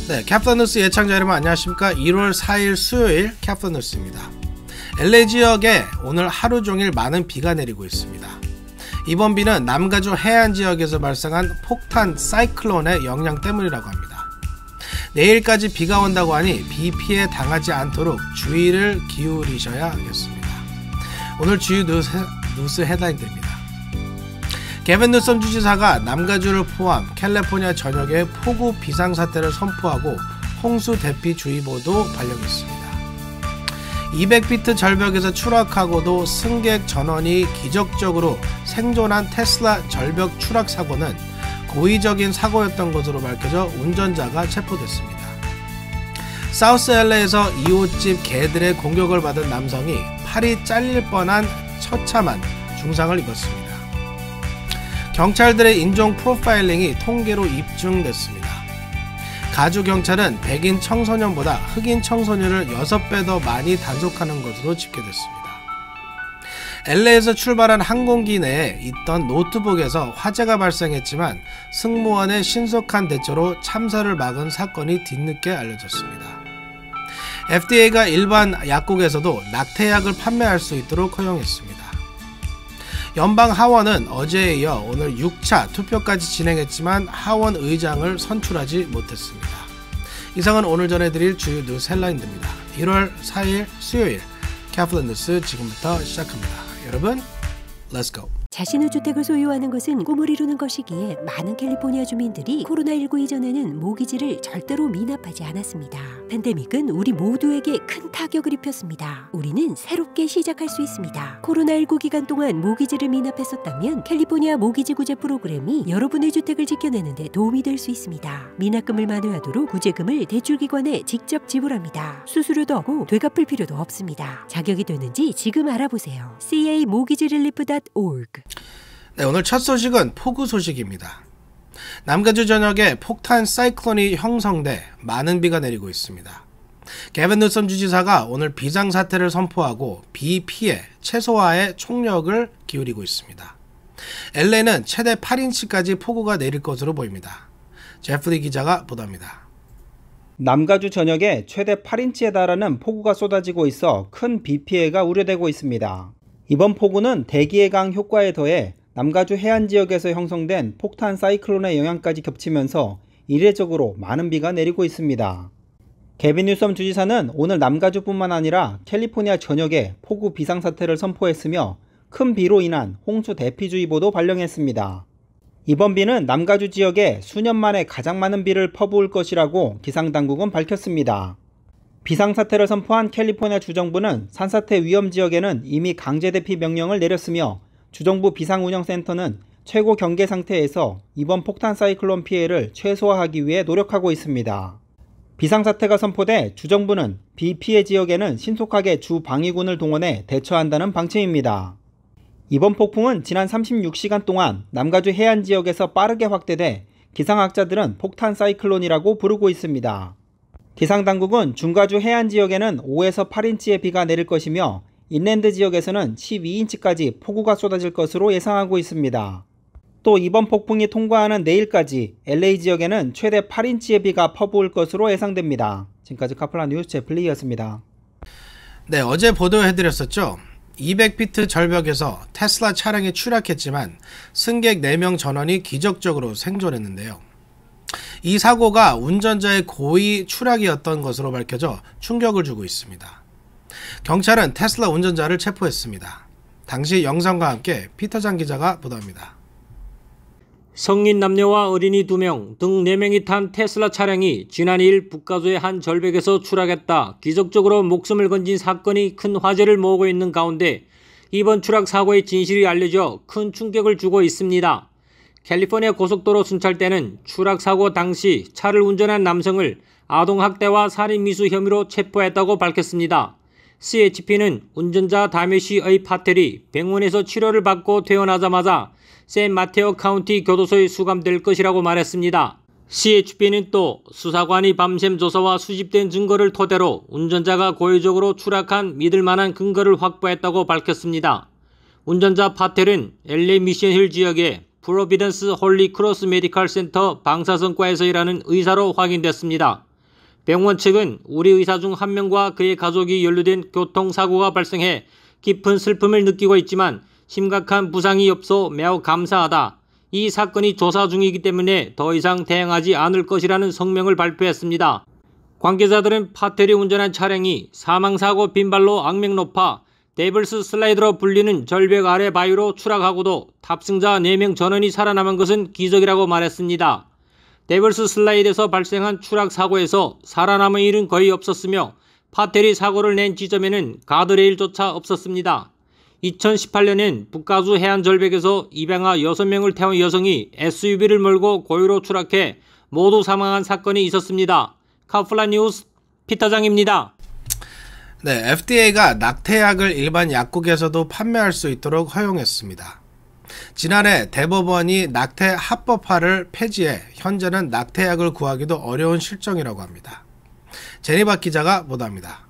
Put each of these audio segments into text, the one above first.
네, 캡터뉴스 예청자 여러분 안녕하십니까. 1월 4일 수요일 캡터뉴스입니다. LA 지역에 오늘 하루 종일 많은 비가 내리고 있습니다. 이번 비는 남가주 해안 지역에서 발생한 폭탄 사이클론의 영향 때문이라고 합니다. 내일까지 비가 온다고 하니 비 피해 당하지 않도록 주의를 기울이셔야 하겠습니다. 오늘 주요 뉴스 헤드라인입니다. 게빈 뉴섬 주지사가 남가주를 포함 캘리포니아 전역에 폭우 비상사태를 선포하고 홍수 대피주의보도 발령했습니다. 200피트 절벽에서 추락하고도 승객 전원이 기적적으로 생존한 테슬라 절벽 추락 사고는 고의적인 사고였던 것으로 밝혀져 운전자가 체포됐습니다. 사우스 LA에서 이웃집 개들의 공격을 받은 남성이 팔이 잘릴 뻔한 처참한 중상을 입었습니다. 경찰들의 인종 프로파일링이 통계로 입증됐습니다. 가주 경찰은 백인 청소년보다 흑인 청소년을 6배 더 많이 단속하는 것으로 집계됐습니다. LA에서 출발한 항공기 내에 있던 노트북에서 화재가 발생했지만 승무원의 신속한 대처로 참사를 막은 사건이 뒤늦게 알려졌습니다. FDA가 일반 약국에서도 낙태약을 판매할 수 있도록 허용했습니다. 연방 하원은 어제에 이어 오늘 6차 투표까지 진행했지만 하원 의장을 선출하지 못했습니다. 이상은 오늘 전해드릴 주요 뉴스 헬라인들입니다. 1월 4일 수요일 캐피털 뉴스 지금부터 시작합니다. 여러분, Let's go! 자신의 주택을 소유하는 것은 꿈을 이루는 것이기에 많은 캘리포니아 주민들이 코로나19 이전에는 모기지를 절대로 미납하지 않았습니다. 팬데믹은 우리 모두에게 큰 타격을 입혔습니다. 우리는 새롭게 시작할 수 있습니다. 코로나19 기간 동안 모기지를 미납했었다면 캘리포니아 모기지 구제 프로그램이 여러분의 주택을 지켜내는 데 도움이 될 수 있습니다. 미납금을 만회하도록 구제금을 대출기관에 직접 지불합니다. 수수료도 없고 되갚을 필요도 없습니다. 자격이 되는지 지금 알아보세요. camortgagerelief.org. 네, 오늘 첫 소식은 폭우 소식입니다. 남가주 전역에 폭탄 사이클론이 형성돼 많은 비가 내리고 있습니다. 게빈 뉴섬 주지사가 오늘 비상사태를 선포하고 비 피해 최소화에 총력을 기울이고 있습니다. LA는 최대 8인치까지 폭우가 내릴 것으로 보입니다. 제프리 기자가 보도합니다. 남가주 전역에 최대 8인치에 달하는 폭우가 쏟아지고 있어 큰 비 피해가 우려되고 있습니다. 이번 폭우는 대기의 강 효과에 더해 남가주 해안 지역에서 형성된 폭탄 사이클론의 영향까지 겹치면서 이례적으로 많은 비가 내리고 있습니다. 게빈 뉴섬 주지사는 오늘 남가주뿐만 아니라 캘리포니아 전역에 폭우 비상사태를 선포했으며 큰 비로 인한 홍수 대피주의보도 발령했습니다. 이번 비는 남가주 지역에 수년 만에 가장 많은 비를 퍼부을 것이라고 기상당국은 밝혔습니다. 비상사태를 선포한 캘리포니아 주정부는 산사태 위험 지역에는 이미 강제대피 명령을 내렸으며 주정부 비상운영센터는 최고 경계 상태에서 이번 폭탄 사이클론 피해를 최소화하기 위해 노력하고 있습니다. 비상사태가 선포돼 주정부는 비 피해 지역에는 신속하게 주 방위군을 동원해 대처한다는 방침입니다. 이번 폭풍은 지난 36시간 동안 남가주 해안 지역에서 빠르게 확대돼 기상학자들은 폭탄 사이클론이라고 부르고 있습니다. 기상당국은 중가주 해안 지역에는 5에서 8인치의 비가 내릴 것이며 인랜드 지역에서는 12인치까지 폭우가 쏟아질 것으로 예상하고 있습니다. 또 이번 폭풍이 통과하는 내일까지 LA 지역에는 최대 8인치의 비가 퍼부을 것으로 예상됩니다. 지금까지 카플란 뉴스 제플리였습니다. 네, 어제 보도해드렸었죠. 200피트 절벽에서 테슬라 차량이 추락했지만 승객 4명 전원이 기적적으로 생존했는데요. 이 사고가 운전자의 고의 추락이었던 것으로 밝혀져 충격을 주고 있습니다. 경찰은 테슬라 운전자를 체포했습니다. 당시 영상과 함께 피터장 기자가 보도합니다. 성인 남녀와 어린이 2명 등 4명이 탄 테슬라 차량이 지난 2일 북가주의 한 절벽에서 추락했다 기적적으로 목숨을 건진 사건이 큰 화제를 모으고 있는 가운데 이번 추락 사고의 진실이 알려져 큰 충격을 주고 있습니다. 캘리포니아 고속도로 순찰대는 추락 사고 당시 차를 운전한 남성을 아동학대와 살인미수 혐의로 체포했다고 밝혔습니다. CHP는 운전자 다메시의 파텔이 병원에서 치료를 받고 퇴원하자마자 샌마테오 카운티 교도소에 수감될 것이라고 말했습니다. CHP는 또 수사관이 밤샘 조사와 수집된 증거를 토대로 운전자가 고의적으로 추락한 믿을만한 근거를 확보했다고 밝혔습니다. 운전자 파텔은 LA 미션힐 지역의 프로비던스 홀리 크로스 메디컬 센터 방사선과에서 일하는 의사로 확인됐습니다. 병원 측은 우리 의사 중 한 명과 그의 가족이 연루된 교통사고가 발생해 깊은 슬픔을 느끼고 있지만 심각한 부상이 없어 매우 감사하다. 이 사건이 조사 중이기 때문에 더 이상 대응하지 않을 것이라는 성명을 발표했습니다. 관계자들은 파텔이 운전한 차량이 사망사고 빈발로 악명 높아 데블스 슬라이드로 불리는 절벽 아래 바위로 추락하고도 탑승자 4명 전원이 살아남은 것은 기적이라고 말했습니다. 데블스 슬라이드에서 발생한 추락 사고에서 살아남은 일은 거의 없었으며 파텔이 사고를 낸 지점에는 가드레일조차 없었습니다. 2018년엔 북가주 해안 절벽에서 입양아 6명을 태운 여성이 SUV를 몰고 고의로 추락해 모두 사망한 사건이 있었습니다. 카플라 뉴스 피터장입니다. 네, FDA가 낙태약을 일반 약국에서도 판매할 수 있도록 허용했습니다. 지난해 대법원이 낙태 합법화를 폐지해 현재는 낙태약을 구하기도 어려운 실정이라고 합니다. 제니바 기자가 보도합니다.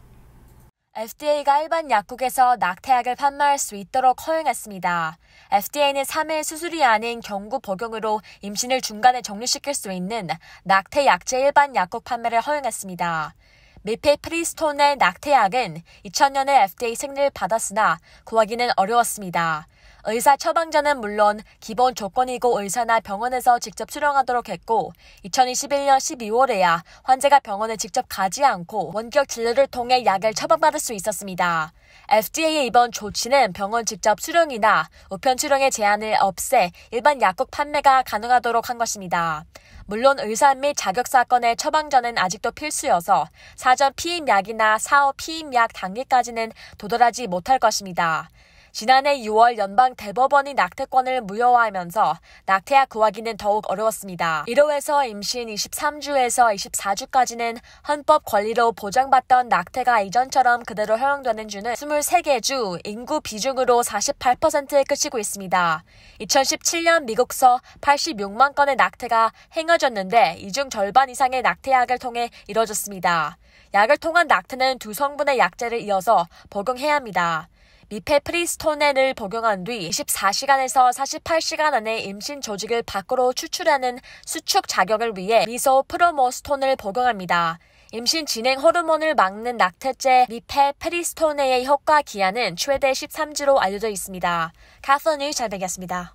FDA가 일반 약국에서 낙태약을 판매할 수 있도록 허용했습니다. FDA는 3회 수술이 아닌 경구 복용으로 임신을 중간에 종료시킬 수 있는 낙태약제 일반 약국 판매를 허용했습니다. 미페프리스톤의 낙태약은 2000년에 FDA 승인을 받았으나 구하기는 어려웠습니다. 의사 처방전은 물론 기본 조건이고 의사나 병원에서 직접 수령하도록 했고 2021년 12월에야 환자가 병원에 직접 가지 않고 원격 진료를 통해 약을 처방받을 수 있었습니다. FDA의 이번 조치는 병원 직접 수령이나 우편 수령의 제한을 없애 일반 약국 판매가 가능하도록 한 것입니다. 물론 의사 및 자격사건의 처방전은 아직도 필수여서 사전 피임약이나 사후 피임약 단계까지는 도달하지 못할 것입니다. 지난해 6월 연방 대법원이 낙태권을 무효화하면서 낙태약 구하기는 더욱 어려웠습니다. 이로 해서 임신 23주에서 24주까지는 헌법 권리로 보장받던 낙태가 이전처럼 그대로 허용되는 주는 23개 주 인구 비중으로 48%에 그치고 있습니다. 2017년 미국서 86만 건의 낙태가 행해졌는데 이 중 절반 이상의 낙태약을 통해 이뤄졌습니다. 약을 통한 낙태는 2성분의 약제를 이어서 복용해야 합니다. 미페프리스토넨을 복용한 뒤 24시간에서 48시간 안에 임신 조직을 밖으로 추출하는 수축 자격을 위해 미소프로모스톤을 복용합니다. 임신 진행 호르몬을 막는 낙태제 미페프리스토네의 효과 기한은 최대 13주로 알려져 있습니다. 카플라 잘 뵙겠습니다.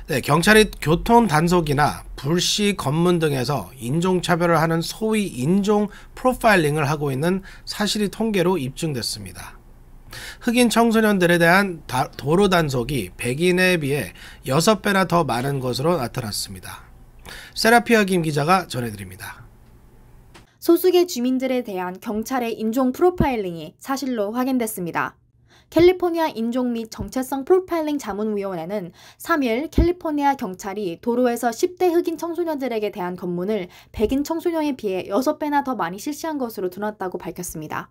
네, 경찰이 교통 단속이나 불시 검문 등에서 인종차별을 하는 소위 인종 프로파일링을 하고 있는 사실이 통계로 입증됐습니다. 흑인 청소년들에 대한 도로 단속이 백인에 비해 6배나 더 많은 것으로 나타났습니다. 세라피아 김 기자가 전해드립니다. 소수계 주민들에 대한 경찰의 인종 프로파일링이 사실로 확인됐습니다. 캘리포니아 인종 및 정체성 프로파일링 자문위원회는 3일 캘리포니아 경찰이 도로에서 10대 흑인 청소년들에게 대한 검문을 백인 청소년에 비해 6배나 더 많이 실시한 것으로 드러났다고 밝혔습니다.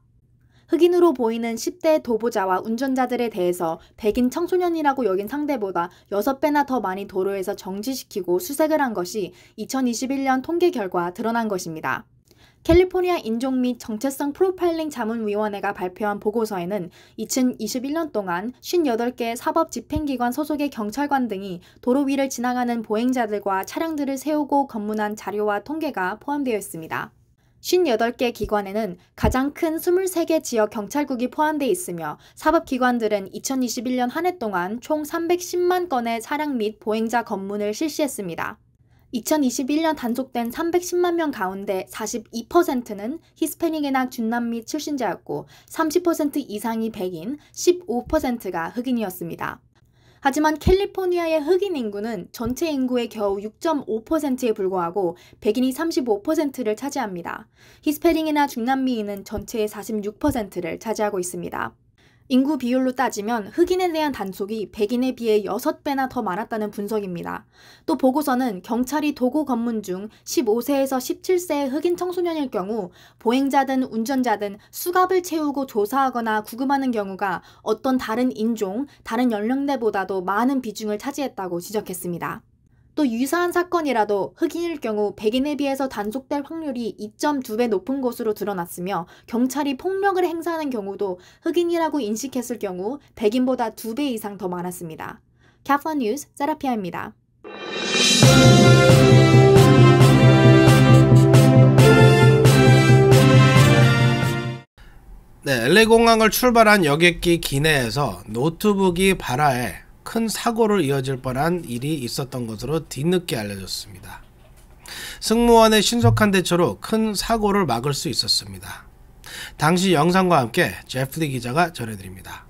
흑인으로 보이는 10대 도보자와 운전자들에 대해서 백인 청소년이라고 여긴 상대보다 6배나 더 많이 도로에서 정지시키고 수색을 한 것이 2021년 통계 결과 드러난 것입니다. 캘리포니아 인종 및 정체성 프로파일링 자문위원회가 발표한 보고서에는 2021년 동안 58개 사법집행기관 소속의 경찰관 등이 도로 위를 지나가는 보행자들과 차량들을 세우고 검문한 자료와 통계가 포함되어 있습니다. 58개 기관에는 가장 큰 23개 지역 경찰국이 포함되어 있으며 사법기관들은 2021년 한 해 동안 총 310만 건의 차량 및 보행자 검문을 실시했습니다. 2021년 단속된 310만 명 가운데 42%는 히스패닉이나 중남미 출신자였고 30% 이상이 백인, 15%가 흑인이었습니다. 하지만 캘리포니아의 흑인 인구는 전체 인구의 겨우 6.5%에 불과하고 백인이 35%를 차지합니다. 히스패닉이나 중남미인은 전체의 46%를 차지하고 있습니다. 인구 비율로 따지면 흑인에 대한 단속이 백인에 비해 6배나 더 많았다는 분석입니다. 또 보고서는 경찰이 도고 검문 중 15세에서 17세의 흑인 청소년일 경우 보행자든 운전자든 수갑을 채우고 조사하거나 구금하는 경우가 어떤 다른 인종, 다른 연령대보다도 많은 비중을 차지했다고 지적했습니다. 또 유사한 사건이라도 흑인일 경우 백인에 비해서 단속될 확률이 2.2배 높은 것으로 드러났으며 경찰이 폭력을 행사하는 경우도 흑인이라고 인식했을 경우 백인보다 2배 이상 더 많았습니다. Kaplan News 세라피아입니다. 네, LA 공항을 출발한 여객기 기내에서 노트북이 발화해 큰 사고를 이어질 뻔한 일이 있었던 것으로 뒤늦게 알려졌습니다. 승무원의 신속한 대처로 큰 사고를 막을 수 있었습니다. 당시 영상과 함께 제프리 기자가 전해드립니다.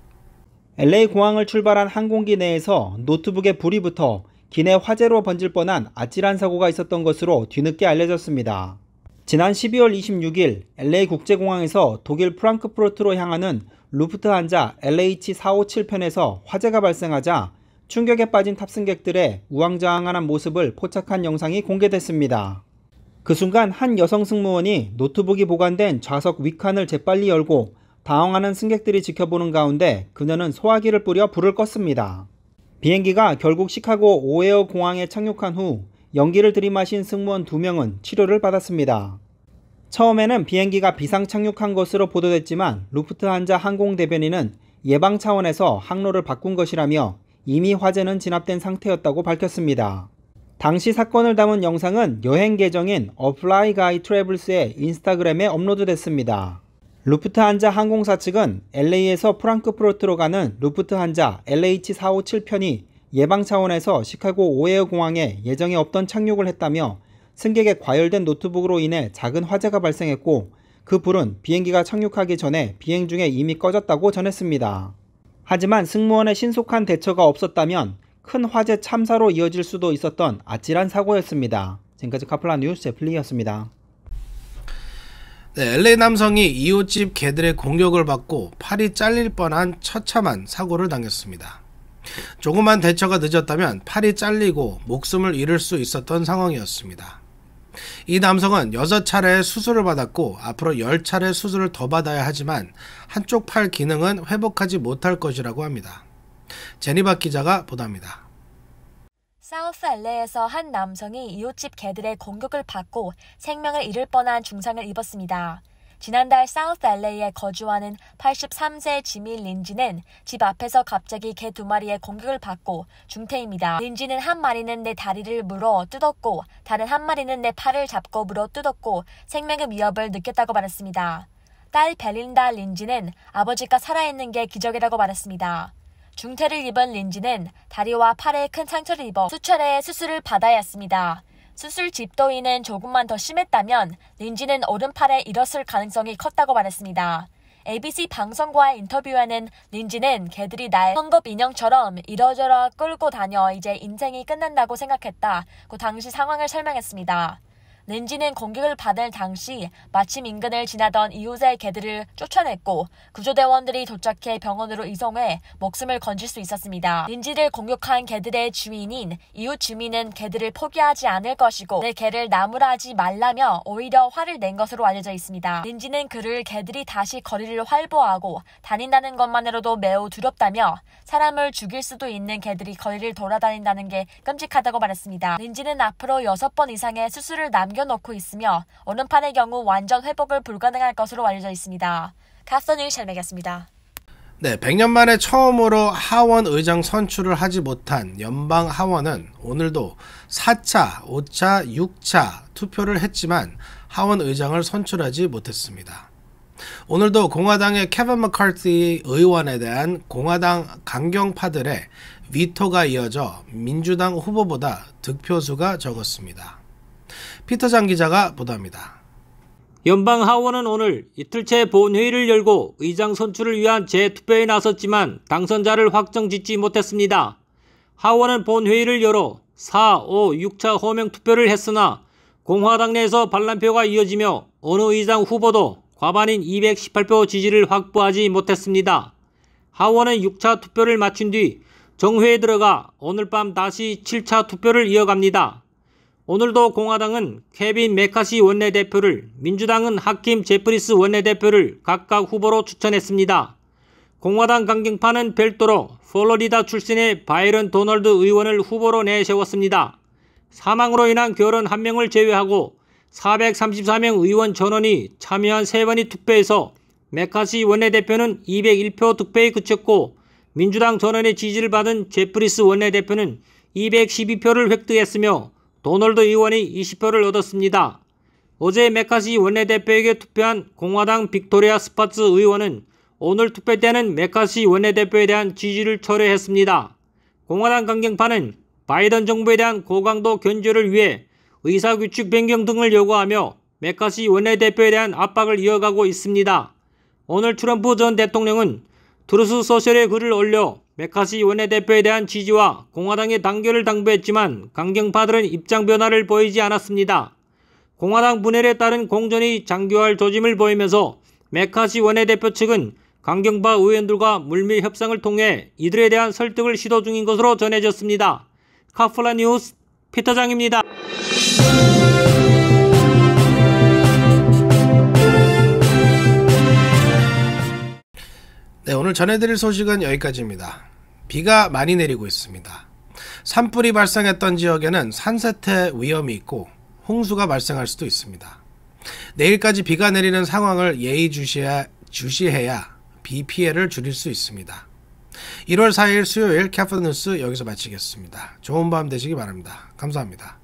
LA 공항을 출발한 항공기 내에서 노트북에 불이 붙어 기내 화재로 번질 뻔한 아찔한 사고가 있었던 것으로 뒤늦게 알려졌습니다. 지난 12월 26일 LA 국제공항에서 독일 프랑크푸르트로 향하는 루프트한자 LH457편에서 화재가 발생하자 충격에 빠진 탑승객들의 우왕좌왕하는 모습을 포착한 영상이 공개됐습니다. 그 순간 한 여성 승무원이 노트북이 보관된 좌석 윗칸을 재빨리 열고 당황하는 승객들이 지켜보는 가운데 그녀는 소화기를 뿌려 불을 껐습니다. 비행기가 결국 시카고 오헤어 공항에 착륙한 후 연기를 들이마신 승무원 2명은 치료를 받았습니다. 처음에는 비행기가 비상 착륙한 것으로 보도됐지만 루프트한자 항공 대변인은 예방 차원에서 항로를 바꾼 것이라며 이미 화재는 진압된 상태였다고 밝혔습니다. 당시 사건을 담은 영상은 여행 계정인 A Fly Guy Travels의 인스타그램에 업로드됐습니다. 루프트한자 항공사 측은 LA에서 프랑크푸르트로 가는 루프트한자 LH457편이 예방 차원에서 시카고 오헤어 공항에 예정에 없던 착륙을 했다며 승객의 과열된 노트북으로 인해 작은 화재가 발생했고 그 불은 비행기가 착륙하기 전에 비행 중에 이미 꺼졌다고 전했습니다. 하지만 승무원의 신속한 대처가 없었다면 큰 화재 참사로 이어질 수도 있었던 아찔한 사고였습니다. 지금까지 카플란 뉴스 제플리였습니다. 네, LA 남성이 이웃집 개들의 공격을 받고 팔이 잘릴 뻔한 처참한 사고를 당했습니다. 조그만 대처가 늦었다면 팔이 잘리고 목숨을 잃을 수 있었던 상황이었습니다. 이 남성은 6차례의 수술을 받았고 앞으로 10차례 수술을 더 받아야 하지만 한쪽 팔 기능은 회복하지 못할 것이라고 합니다. 제니박 기자가 보도합니다. 사우스 LA에서 한 남성이 이웃집 개들의 공격을 받고 생명을 잃을 뻔한 중상을 입었습니다. 지난달 사우스 LA에 거주하는 83세 지미 린지는 집 앞에서 갑자기 개 2마리의 공격을 받고 중태입니다. 린지는 한 마리는 내 다리를 물어 뜯었고 다른 한 마리는 내 팔을 잡고 물어 뜯었고 생명의 위협을 느꼈다고 말했습니다. 딸 벨린다 린지는 아버지가 살아있는 게 기적이라고 말했습니다. 중태를 입은 린지는 다리와 팔에 큰 상처를 입어 수차례의 수술을 받아야 했습니다. 수술 집도인은 조금만 더 심했다면 린지는 오른팔에 잃었을 가능성이 컸다고 말했습니다. ABC 방송과의 인터뷰에는 린지는 개들이 날 헝겊 인형처럼 이러저러 끌고 다녀 이제 인생이 끝난다고 생각했다. 그 당시 상황을 설명했습니다. 린지는 공격을 받을 당시 마침 인근을 지나던 이웃의 개들을 쫓아냈고 구조대원들이 도착해 병원으로 이송해 목숨을 건질 수 있었습니다. 린지를 공격한 개들의 주인인 이웃 주민은 개들을 포기하지 않을 것이고 내 개를 나무라지 말라며 오히려 화를 낸 것으로 알려져 있습니다. 린지는 그를 개들이 다시 거리를 활보하고 다닌다는 것만으로도 매우 두렵다며 사람을 죽일 수도 있는 개들이 거리를 돌아다닌다는 게 끔찍하다고 말했습니다. 린지는 앞으로 6번 이상의 수술을 남겨놓고 있으며 오른팔의 경우 완전 회복을 불가능할 것으로 알려져 있습니다. 카스터뉴 샬맥이었습니다. 네, 100년 만에 처음으로 하원 의장 선출을 하지 못한 연방 하원은 오늘도 4차, 5차, 6차 투표를 했지만 하원 의장을 선출하지 못했습니다. 오늘도 공화당의 케빈 머카티 의원에 대한 공화당 강경파들의 위토가 이어져 민주당 후보보다 득표수가 적었습니다. 피터장 기자가 보도합니다. 연방 하원은 오늘 이틀째 본회의를 열고 의장 선출을 위한 재투표에 나섰지만 당선자를 확정짓지 못했습니다. 하원은 본회의를 열어 4, 5, 6차 호명 투표를 했으나 공화당 내에서 반란표가 이어지며 어느 의장 후보도 과반인 218표 지지를 확보하지 못했습니다. 하원은 6차 투표를 마친 뒤 정회에 들어가 오늘 밤 다시 7차 투표를 이어갑니다. 오늘도 공화당은 케빈 메카시 원내대표를, 민주당은 하킴 제프리스 원내대표를 각각 후보로 추천했습니다. 공화당 강경파는 별도로 플로리다 출신의 바이런 도널드 의원을 후보로 내세웠습니다. 사망으로 인한 결원 1명을 제외하고 434명 의원 전원이 참여한 3번의 투표에서 메카시 원내대표는 201표 득표에 그쳤고 민주당 전원의 지지를 받은 제프리스 원내대표는 212표를 획득했으며 도널드 의원이 20표를 얻었습니다. 어제 메카시 원내대표에게 투표한 공화당 빅토리아 스파츠 의원은 오늘 투표 때는 메카시 원내대표에 대한 지지를 철회했습니다. 공화당 강경파는 바이든 정부에 대한 고강도 견제를 위해 의사규칙 변경 등을 요구하며 메카시 원내대표에 대한 압박을 이어가고 있습니다. 오늘 트럼프 전 대통령은 트루스 소셜에 글을 올려 메카시 원내대표에 대한 지지와 공화당의 단결을 당부했지만 강경파들은 입장 변화를 보이지 않았습니다. 공화당 분열에 따른 공전이 장기화할 조짐을 보이면서 메카시 원내대표 측은 강경파 의원들과 물밀 협상을 통해 이들에 대한 설득을 시도 중인 것으로 전해졌습니다. 카플라 뉴스 피터장입니다. 네, 오늘 전해드릴 소식은 여기까지입니다. 비가 많이 내리고 있습니다. 산불이 발생했던 지역에는 산세태 위험이 있고 홍수가 발생할 수도 있습니다. 내일까지 비가 내리는 상황을 예의주시해야 비 피해를 줄일 수 있습니다. 1월 4일 수요일 캐프뉴스 여기서 마치겠습니다. 좋은 밤 되시기 바랍니다. 감사합니다.